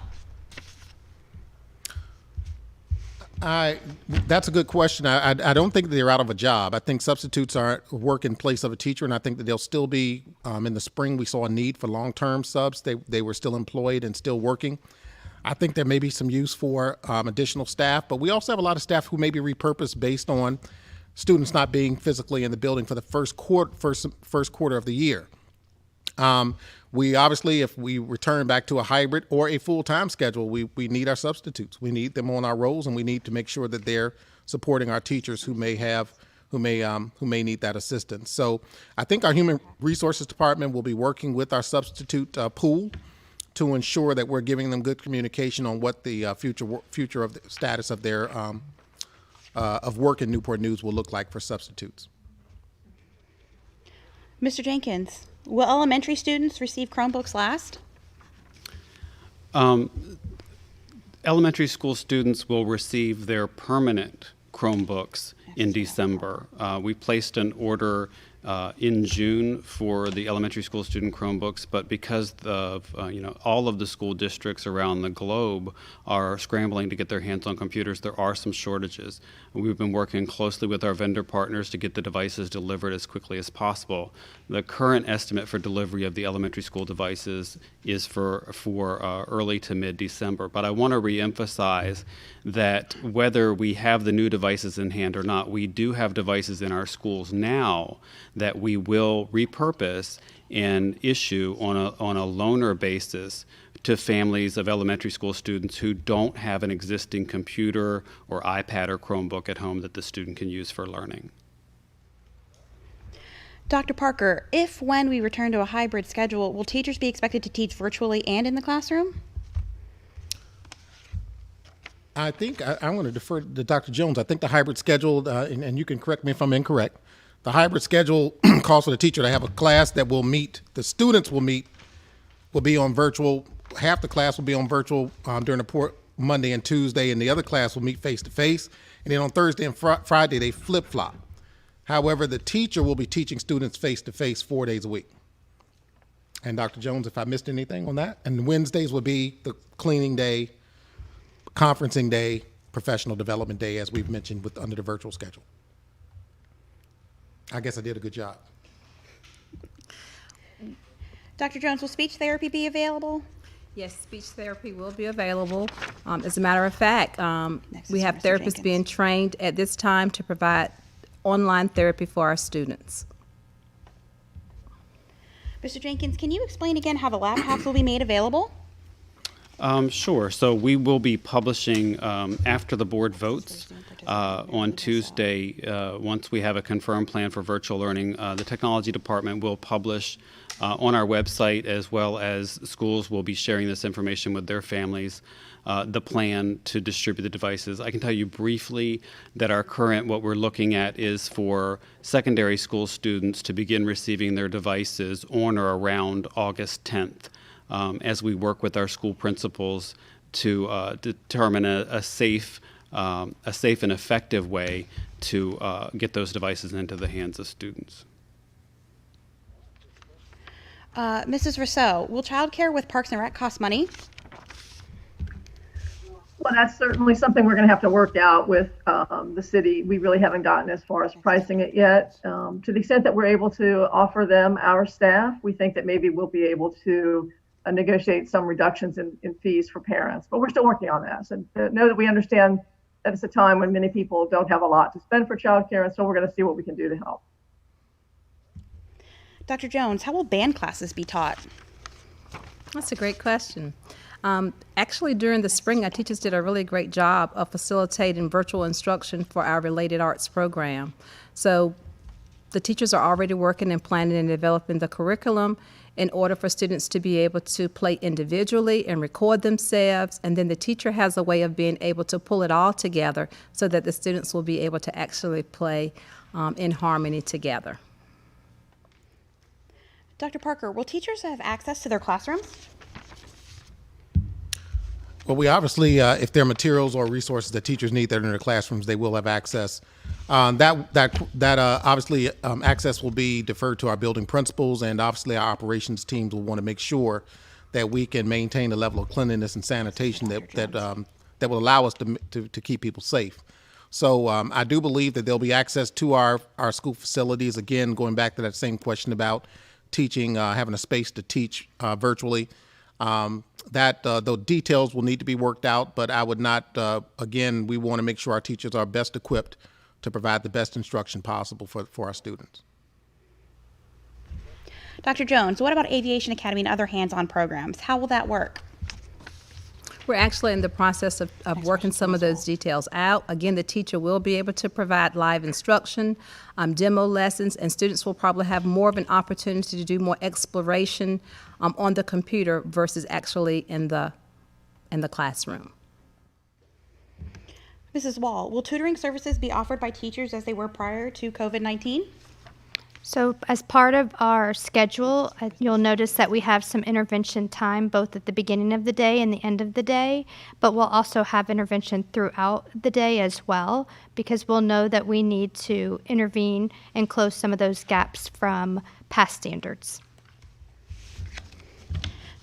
That's a good question. I don't think they're out of a job. I think substitutes work in place of a teacher, and I think that they'll still be, in the spring we saw a need for long-term subs. They were still employed and still working. I think there may be some use for additional staff, but we also have a lot of staff who may be repurposed based on students not being physically in the building for the first quarter of the year. We obviously, if we return back to a hybrid or a full-time schedule, we need our substitutes. We need them on our roles, and we need to make sure that they're supporting our teachers who may need that assistance. So I think our human resources department will be working with our substitute pool to ensure that we're giving them good communication on what the future of the status of their of work in Newport News will look like for substitutes. Mr. Jenkins, will elementary students receive Chromebooks last? Elementary school students will receive their permanent Chromebooks in December. We placed an order in June for the elementary school student Chromebooks, but because of all of the school districts around the globe are scrambling to get their hands on computers, there are some shortages. We've been working closely with our vendor partners to get the devices delivered as quickly as possible. The current estimate for delivery of the elementary school devices is for early to mid-December, but I want to reemphasize that whether we have the new devices in hand or not, we do have devices in our schools now that we will repurpose and issue on a loaner basis to families of elementary school students who don't have an existing computer or iPad or Chromebook at home that the student can use for learning. Dr. Parker, when we return to a hybrid schedule, will teachers be expected to teach virtually and in the classroom? I think I'm going to defer to Dr. Jones. I think the hybrid schedule, and you can correct me if I'm incorrect, the hybrid schedule calls for the teacher to have a class that will meet, the students will be on virtual, half the class will be on virtual during the Monday and Tuesday, and the other class will meet face-to-face, and then on Thursday and Friday they flip-flop. However, the teacher will be teaching students face-to-face 4 days a week. And Dr. Jones, if I missed anything on that, and Wednesdays will be the cleaning day, conferencing day, professional development day, as we've mentioned under the virtual schedule. I guess I did a good job. Dr. Jones, will speech therapy be available? Yes, speech therapy will be available. As a matter of fact, we have therapists being trained at this time to provide online therapy for our students. Mr. Jenkins, can you explain again how the laptops will be made available? Sure. So we will be publishing after the board votes on Tuesday. Once we have a confirmed plan for virtual learning, the technology department will publish on our website, as well as schools will be sharing this information with their families, the plan to distribute the devices. I can tell you briefly that what we're looking at is for secondary school students to begin receiving their devices on or around August 10th. As we work with our school principals to determine a safe and effective way to get those devices into the hands of students. Mrs. Rousseau, will childcare with Parks and Rec cost money? Well, that's certainly something we're going to have to work out with the city. We really haven't gotten as far as pricing it yet. To the extent that we're able to offer them our staff, we think that maybe we'll be able to negotiate some reductions in fees for parents, but we're still working on that. So know that we understand that it's a time when many people don't have a lot to spend for childcare, and so we're going to see what we can do to help. Dr. Jones, how will band classes be taught? That's a great question. Actually, during the spring, our teachers did a really great job of facilitating virtual instruction for our related arts program. So the teachers are already working and planning and developing the curriculum in order for students to be able to play individually and record themselves, and then the teacher has a way of being able to pull it all together so that the students will be able to actually play in harmony together. Dr. Parker, will teachers have access to their classrooms? Well, we obviously, if there are materials or resources that teachers need that are in their classrooms, they will have access. Obviously, access will be deferred to our building principals, and obviously our operations teams will want to make sure that we can maintain the level of cleanliness and sanitation that will allow us to keep people safe. So I do believe that there'll be access to our school facilities. Again, going back to that same question about teaching, having a space to teach virtually. The details will need to be worked out, but I would not, again, we want to make sure our teachers are best equipped to provide the best instruction possible for our students. Dr. Jones, what about Aviation Academy and other hands-on programs? How will that work? We're actually in the process of working some of those details out. Again, the teacher will be able to provide live instruction, demo lessons, and students will probably have more of an opportunity to do more exploration on the computer versus actually in the classroom. Mrs. Wall, will tutoring services be offered by teachers as they were prior to COVID-19? So as part of our schedule, you'll notice that we have some intervention time both at the beginning of the day and the end of the day, but we'll also have intervention throughout the day as well, because we'll know that we need to intervene and close some of those gaps from past standards.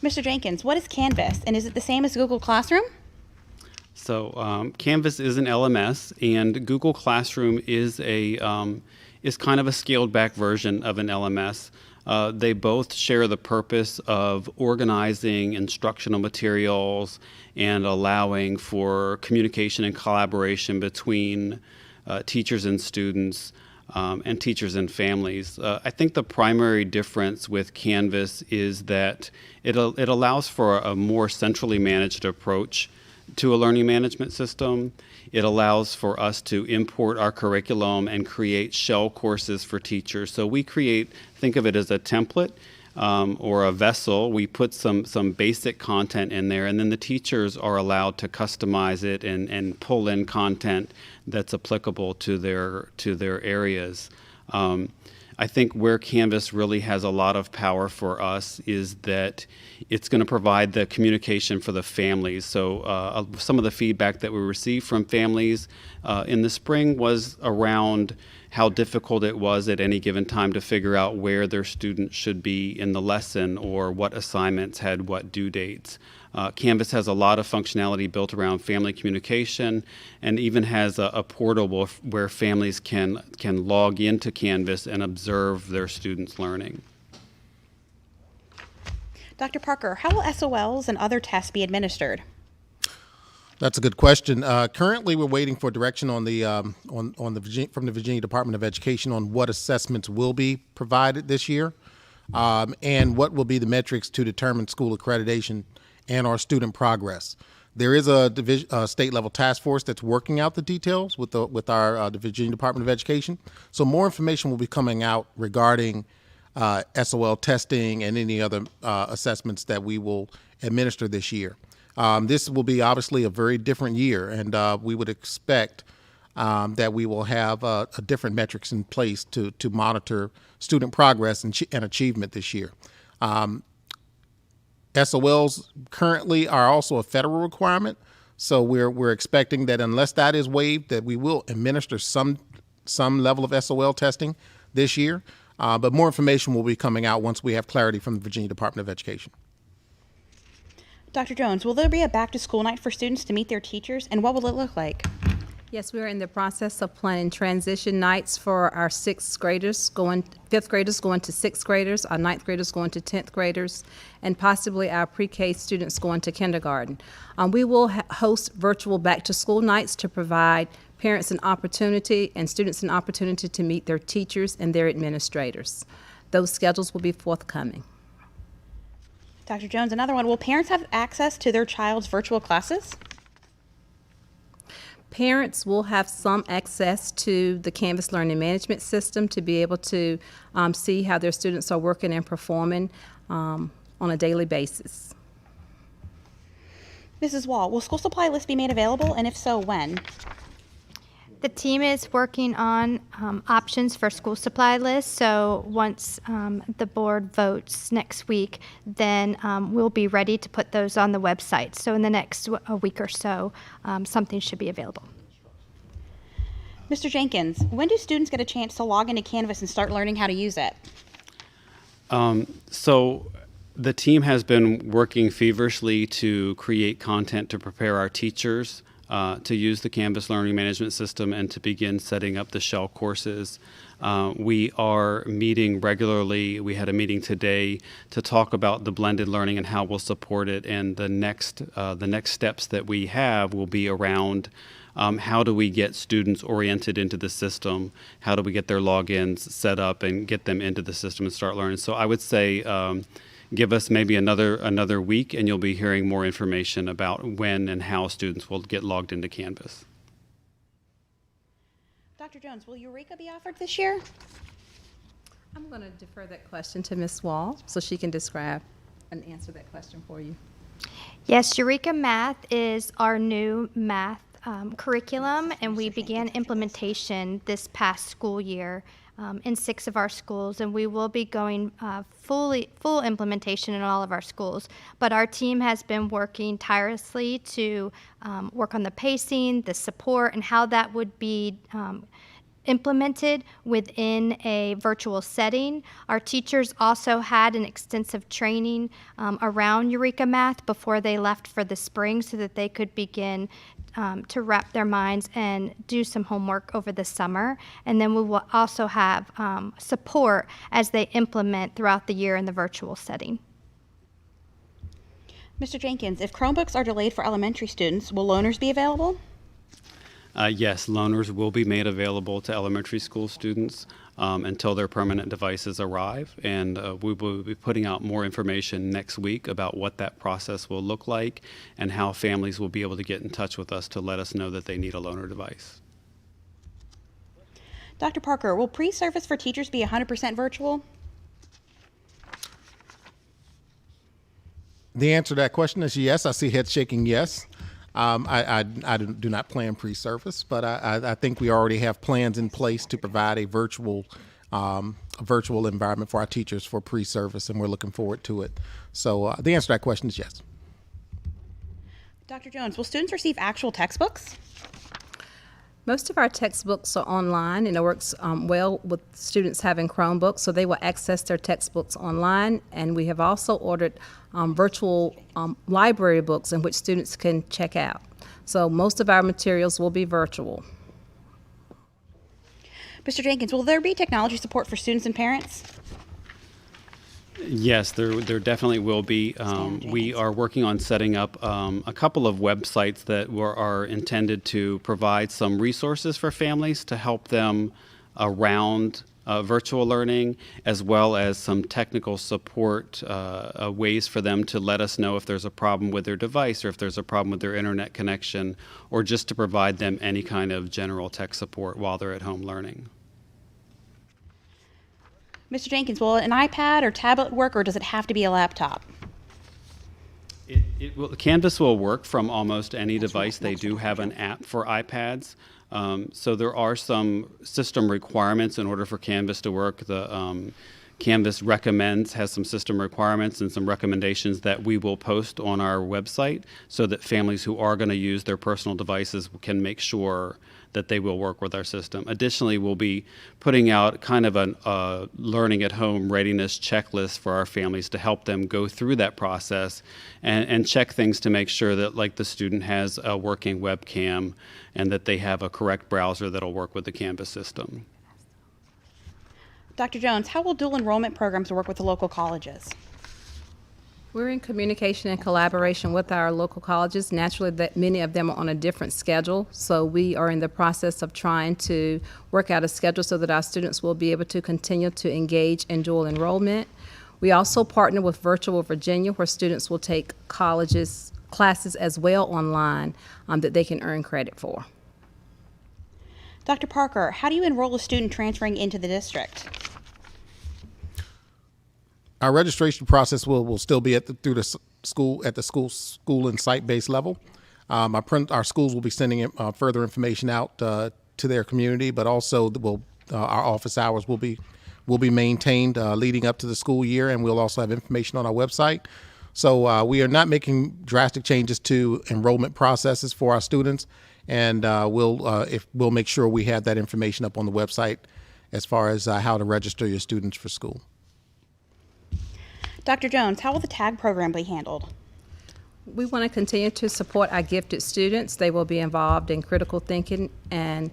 Mr. Jenkins, what is Canvas, and is it the same as Google Classroom? So Canvas is an LMS, and Google Classroom is kind of a scaled back version of an LMS. They both share the purpose of organizing instructional materials and allowing for communication and collaboration between teachers and students and teachers and families. I think the primary difference with Canvas is that it allows for a more centrally managed approach to a learning management system. It allows for us to import our curriculum and create shell courses for teachers. So we think of it as a template or a vessel. We put some basic content in there, and then the teachers are allowed to customize it and pull in content that's applicable to their areas. I think where Canvas really has a lot of power for us is that it's going to provide the communication for the families. So some of the feedback that we received from families in the spring was around how difficult it was at any given time to figure out where their students should be in the lesson or what assignments had what due dates. Canvas has a lot of functionality built around family communication, and even has a portal where families can log into Canvas and observe their students' learning. Dr. Parker, how will SOLs and other tests be administered? That's a good question. Currently, we're waiting for direction from the Virginia Department of Education on what assessments will be provided this year. and what will be the metrics to determine school accreditation and our student progress. There is a state level task force that's working out the details with our the Virginia Department of Education. So more information will be coming out regarding SOL testing and any other assessments that we will administer this year. This will be obviously a very different year, and we would expect that we will have different metrics in place to monitor student progress and achievement this year. SOLs currently are also a federal requirement, so we're expecting that unless that is waived, that we will administer some level of SOL testing this year. But more information will be coming out once we have clarity from the Virginia Department of Education. Dr. Jones, will there be a back-to-school night for students to meet their teachers, and what will it look like? Yes, we are in the process of planning transition nights for our fifth graders going to sixth graders, our ninth graders going to 10th graders, and possibly our pre-K students going to kindergarten. We will host virtual back-to-school nights to provide parents an opportunity and students an opportunity to meet their teachers and their administrators. Those schedules will be forthcoming. Dr. Jones, another one. Will parents have access to their child's virtual classes? Parents will have some access to the Canvas Learning Management System to be able to see how their students are working and performing on a daily basis. Mrs. Wall, will school supply lists be made available, and if so, when? The team is working on options for school supply lists, so once the board votes next week, then we'll be ready to put those on the website. So in the next week or so, something should be available. Mr. Jenkins, when do students get a chance to log into Canvas and start learning how to use it? So the team has been working feverishly to create content to prepare our teachers to use the Canvas Learning Management System and to begin setting up the shell courses. We are meeting regularly. We had a meeting today to talk about the blended learning and how we'll support it. And the next steps that we have will be around how do we get students oriented into the system? How do we get their logins set up and get them into the system and start learning? So I would say give us maybe another week, and you'll be hearing more information about when and how students will get logged into Canvas. Dr. Jones, will Eureka be offered this year? I'm going to defer that question to Ms. Wall so she can describe and answer that question for you. Yes, Eureka Math is our new math curriculum, and we began implementation this past school year in 6 of our schools, and we will be going full implementation in all of our schools. But our team has been working tirelessly to work on the pacing, the support, and how that would be implemented within a virtual setting. Our teachers also had an extensive training around Eureka Math before they left for the spring so that they could begin to wrap their minds and do some homework over the summer. And then we will also have support as they implement throughout the year in the virtual setting. Mr. Jenkins, if Chromebooks are delayed for elementary students, will loaners be available? Yes, loaners will be made available to elementary school students until their permanent devices arrive, and we will be putting out more information next week about what that process will look like and how families will be able to get in touch with us to let us know that they need a loaner device. Dr. Parker, will pre-service for teachers be 100% virtual? The answer to that question is yes. I see heads shaking yes. I do not plan pre-service, but I think we already have plans in place to provide a virtual environment for our teachers for pre-service, and we're looking forward to it. So the answer to that question is yes. Dr. Jones, will students receive actual textbooks? Most of our textbooks are online, and it works well with students having Chromebooks, so they will access their textbooks online. And we have also ordered virtual library books in which students can check out. So most of our materials will be virtual. Mr. Jenkins, will there be technology support for students and parents? Yes, there definitely will be. We are working on setting up a couple of websites that are intended to provide some resources for families to help them around virtual learning, as well as some technical support ways for them to let us know if there's a problem with their device or if there's a problem with their internet connection, or just to provide them any kind of general tech support while they're at home learning. Mr. Jenkins, will an iPad or tablet work, or does it have to be a laptop? Canvas will work from almost any device. They do have an app for iPads. So there are some system requirements in order for Canvas to work. The Canvas has some system requirements and some recommendations that we will post on our website so that families who are going to use their personal devices can make sure that they will work with our system. Additionally, we'll be putting out kind of a learning at home readiness checklist for our families to help them go through that process and check things to make sure that, like, the student has a working webcam and that they have a correct browser that'll work with the Canvas system. Dr. Jones, how will dual enrollment programs work with the local colleges? We're in communication and collaboration with our local colleges. Naturally, that many of them are on a different schedule, so we are in the process of trying to work out a schedule so that our students will be able to continue to engage in dual enrollment. We also partner with Virtual Virginia, where students will take classes as well online that they can earn credit for. Dr. Parker, how do you enroll a student transferring into the district? Our registration process will still be at the school and site-based level. Our schools will be sending further information out to their community, but also our office hours will be maintained leading up to the school year, and we'll also have information on our website. So we are not making drastic changes to enrollment processes for our students, and we'll make sure we have that information up on the website as far as how to register your students for school. Dr. Jones, how will the TAG program be handled? We want to continue to support our gifted students. They will be involved in critical thinking and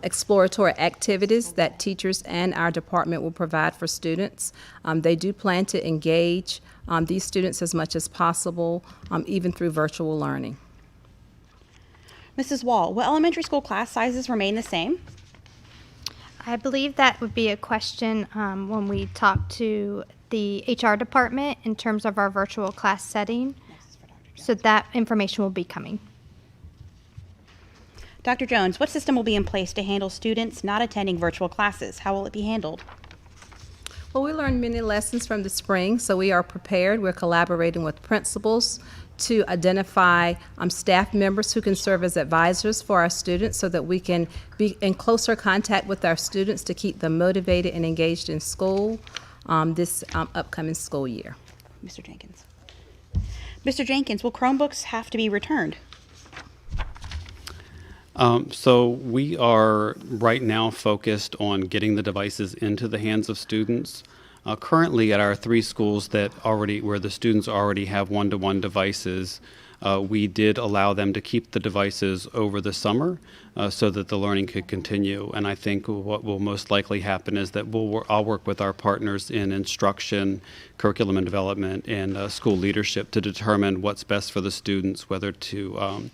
exploratory activities that teachers and our department will provide for students. They do plan to engage these students as much as possible, even through virtual learning. Mrs. Wall, will elementary school class sizes remain the same? I believe that would be a question when we talk to the HR department in terms of our virtual class setting. So that information will be coming. Dr. Jones, what system will be in place to handle students not attending virtual classes? How will it be handled? Well, we learned many lessons from the spring, so we are prepared. We're collaborating with principals to identify staff members who can serve as advisors for our students so that we can be in closer contact with our students to keep them motivated and engaged in school this upcoming school year. Mr. Jenkins. Mr. Jenkins, will Chromebooks have to be returned? So we are right now focused on getting the devices into the hands of students. Currently, at our 3 schools where the students already have one-to-one devices, we did allow them to keep the devices over the summer so that the learning could continue. And I think what will most likely happen is that I'll work with our partners in instruction, curriculum and development, and school leadership to determine what's best for the students, whether to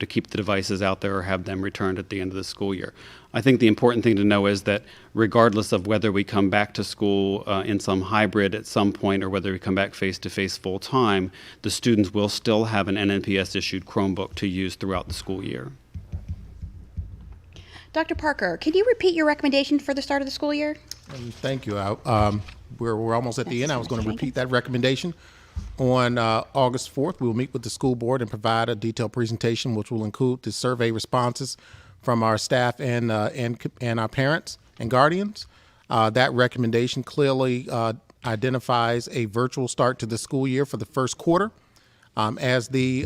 keep the devices out there or have them returned at the end of the school year. I think the important thing to know is that regardless of whether we come back to school in some hybrid at some point or whether we come back face-to-face full-time, the students will still have an NNPS-issued Chromebook to use throughout the school year. Dr. Parker, can you repeat your recommendation for the start of the school year? Thank you. We're almost at the end. I was going to repeat that recommendation. On August 4th, we will meet with the school board and provide a detailed presentation, which will include the survey responses from our staff and our parents and guardians. That recommendation clearly identifies a virtual start to the school year for the first quarter as the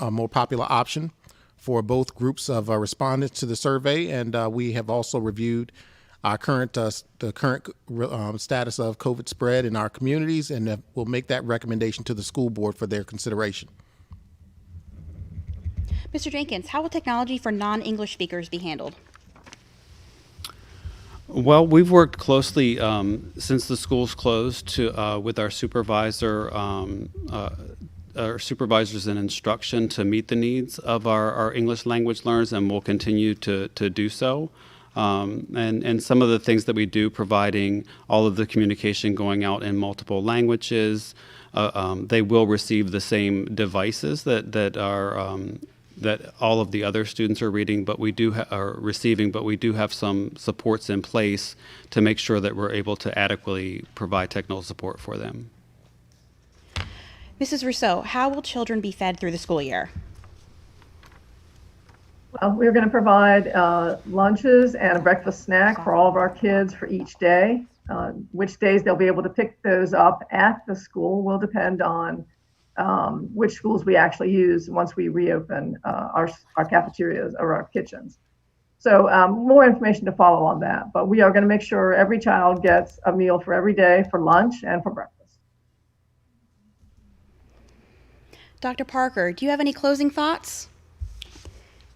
more popular option for both groups of respondents to the survey. And we have also reviewed our the current status of COVID spread in our communities, and we'll make that recommendation to the school board for their consideration. Mr. Jenkins, how will technology for non-English speakers be handled? Well, we've worked closely since the schools closed with our supervisors in instruction to meet the needs of our English language learners, and we'll continue to do so. And some of the things that we do, providing all of the communication going out in multiple languages. They will receive the same devices that are that all of the other students are reading, but we do are receiving. But we do have some supports in place to make sure that we're able to adequately provide technical support for them. Mrs. Rousseau, how will children be fed through the school year? Well, we're going to provide lunches and a breakfast snack for all of our kids for each day. Which days they'll be able to pick those up at the school will depend on which schools we actually use once we reopen our cafeterias or our kitchens. So more information to follow on that, but we are going to make sure every child gets a meal for every day for lunch and for breakfast. Dr. Parker, do you have any closing thoughts?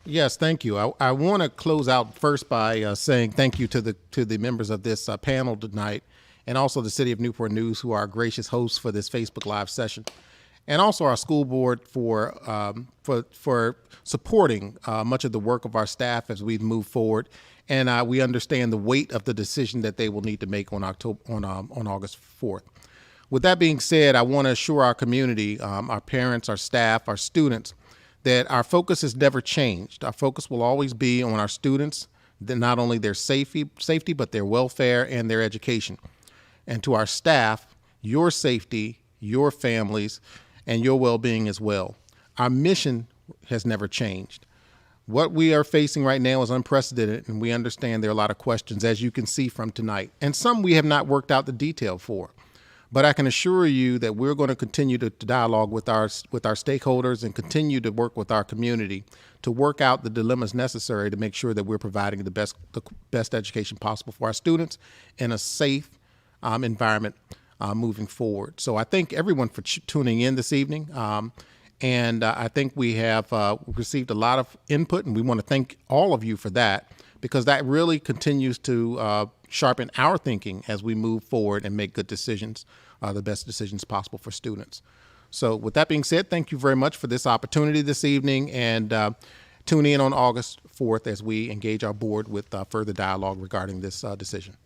Yes, thank you. I want to close out first by saying thank you to the members of this panel tonight, and also the City of Newport News, who are gracious hosts for this Facebook Live session, and also our school board for supporting much of the work of our staff as we move forward. And we understand the weight of the decision that they will need to make on August 4th. With that being said, I want to assure our community, our parents, our staff, our students, that our focus has never changed. Our focus will always be on our students, not only their safety, but their welfare and their education. And to our staff, your safety, your families, and your well-being as well. Our mission has never changed. What we are facing right now is unprecedented, and we understand there are a lot of questions, as you can see from tonight, and some we have not worked out the detail for. But I can assure you that we're going to continue to dialogue with our stakeholders and continue to work with our community to work out the dilemmas necessary to make sure that we're providing the best education possible for our students in a safe environment moving forward. So I thank everyone for tuning in this evening. And I think we have received a lot of input, and we want to thank all of you for that, because that really continues to sharpen our thinking as we move forward and make good decisions, the best decisions possible for students. So with that being said, thank you very much for this opportunity this evening, and tune in on August 4th as we engage our board with further dialogue regarding this decision.